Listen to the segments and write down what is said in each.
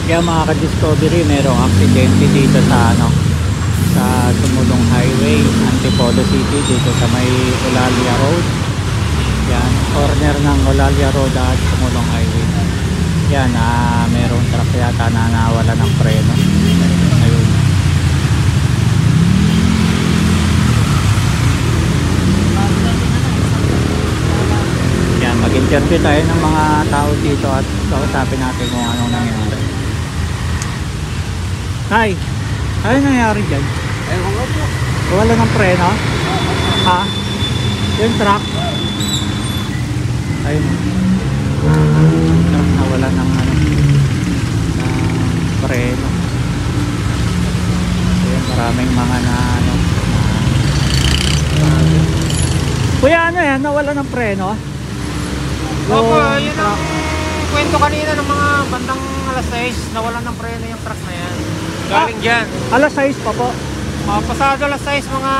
Kaya mga ka-discovery, merong aksidente dito sa sa Sumulong Highway, Antipolo City, dito sa may Olalia Road. Yan, corner ng Olalia Road at Sumulong Highway. Yan, merong truck yata na nawala ng preno. Ayun. Yan, mag-interview tayo ng mga tao dito at kausapin natin kung anong nangyari. Hi, ano nangyari dyan? Wala ng preno? Ha? Yung truck? Ayun. Truck na wala ng preno. Ayun, maraming mga Kuya, ano yan? Nawala ng preno? Opo, yun ang kwento kanina ng mga bandang alas 6. Nawalan ng preno yung truck na yan. Galing dyan. Alas 6 pa po? Pasado alas 6, mga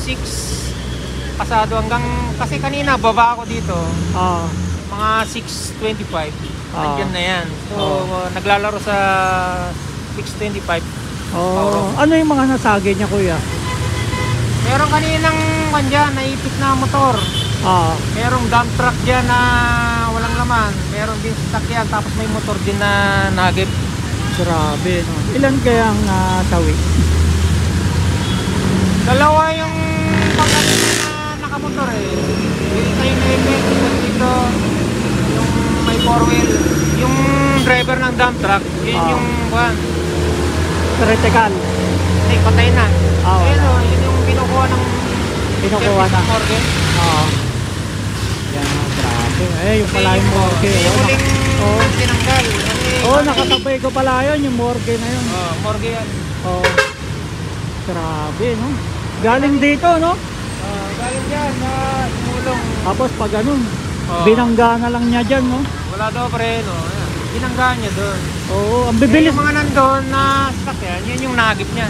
6 pasado hanggang, kasi kanina baba ako dito. Mga 6:25. Andyan na yan. So, naglalaro sa 6:25. Ano yung mga nasagi niya, kuya? Meron kaninang dyan, naipit na motor. Merong dump truck dyan na walang laman. Meron din sasakyan, tapos may motor din na nagip. Grabe, no? Ilan kayang tawi? Dalawa yung pagkakas na nakamotor eh. Yung tayo na dito, yung may 4-wheel. Yung driver ng dump truck, yun yung critical. Hindi, patay na. Ayun o, yun yung binukuha ng morgue. Yan, grabe. Yung pala yung morgue. Yung huling tinanggal. Nakasabay ko pala yun, yung morgue na yun. Morgue yan. Grabe, no? Galing dito, no? Galing dyan, Sumulong. Tapos pag ganun, binangga na lang niya dyan, no? Wala daw preno. Binangga niya doon. Ang bibilis. Yung mga nandun na sasakyan, yun yung nagip niya.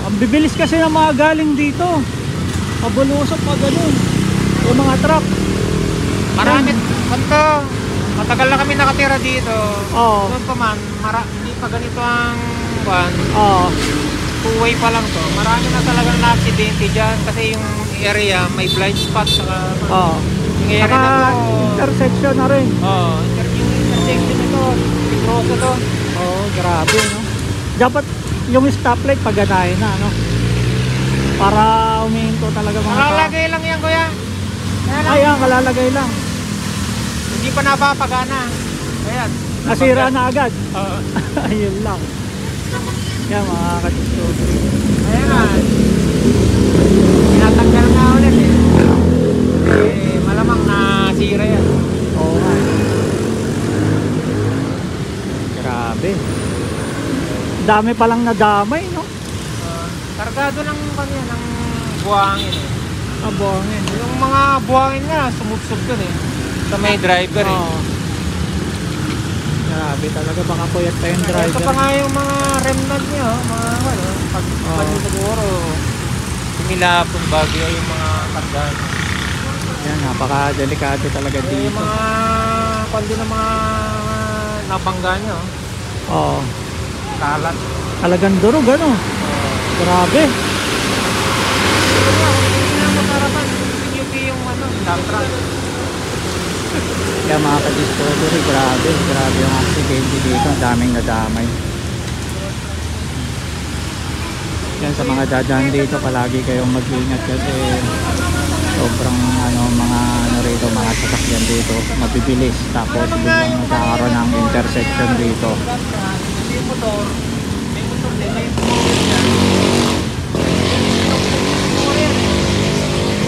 Ang bibilis kasi na mga galing dito. Mabulusok pa ganun. Yung mga truck. Marami. Matagal na kami nakatira dito. Doon pa man, hindi pa ganito ang two-way pa lang to. Marami na talagang na-aksidente dyan kasi yung area may blind spot. Yung area na to. Intersection na rin. Yung intersection na to. Pitroso to. Grabe, no? Dapat yung stoplight paganahin na, no? Para umihinto talaga mga kalalagay lang yan, kuya. Ayan, kalalagay lang. Hindi pa napapagana. Ayan. Nasira na agad. Ayun lang. Yan, mga ka-discovery. Ayan na. Tinatanggal nga ulit eh. Malamang nasira yan. Grabe. Dami palang nadamay, no? Kargado ng buhangin eh. Buhangin. Yung mga buhangin nga, sumubsob dun eh. Sa may driver eh. Grabe talaga, baka puyat pa yung driver. Ito pa nga yung mga remnant niya, pag siguro, similapon bagyo yung mga kargado. Yan, napaka-delikado talaga dito. Yung mga, kundi ng mga nabangga niya. Kalat. Talagang durog, ano? Grabe. Kaya mga ka-discovery, grabe yung aksidente dito, ang daming nadamay. Yan, sa mga dadaan dito, palagi kayong mag-ingat kasi sobrang mga sasakyan dito, mabibilis, tapos biglang nagkakaroon ng intersection dito.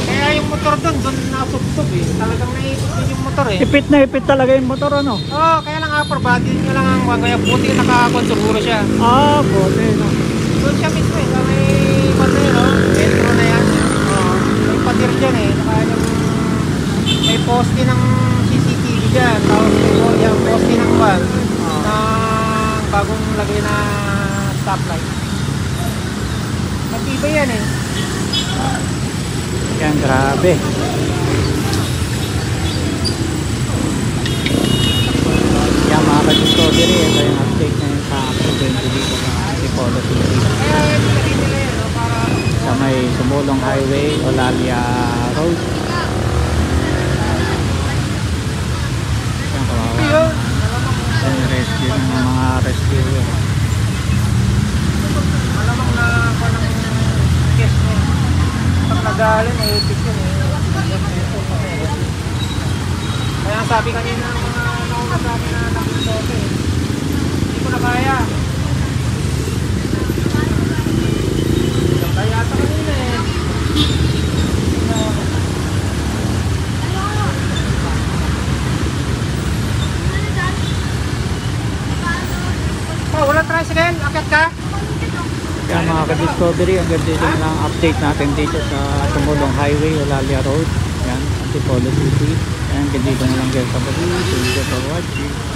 Kaya yung motor doon nasubsob eh. Talagang naipit din yung motor eh. Ipit na ipit talaga yung motor, ano? Kaya lang upper body nyo lang ang kaya puti nakakonsuguro siya. Buti, no? Doon siya mismo eh. Sa may metro na yan. May patir dyan eh. May poste ng CCTV dyan. Tapos may poste ng bagong lagay na stoplight. Matibay yan eh. Yan, grabe. Yan mga ka-discovery. Discovery. Ito yung update ngayon sa aksidente dito sa Antipolo City. Kaya yan, nilagay nila yan, no? Para Sa may Sumulong Highway, Olalia Road. Yan, kawawa. yun. Yung rescue ng mga rescuer. Malamang na ako ng case mo. Pag nagaling, eh, epic yun eh. Kaya ang sabi kanina ng mga nauna sa akin na nakisote eh. Hindi ko na kaya. Kaya yata kanina eh. Oh, wala tricycle? Akit ka? Yan mga ka-Discovery, hanggang dito na lang update natin dito sa Sumulong Highway, Olalia Road. Yan, Antipolo City. Yan, hanggang dito na lang guys sa bali. Thank you for watching.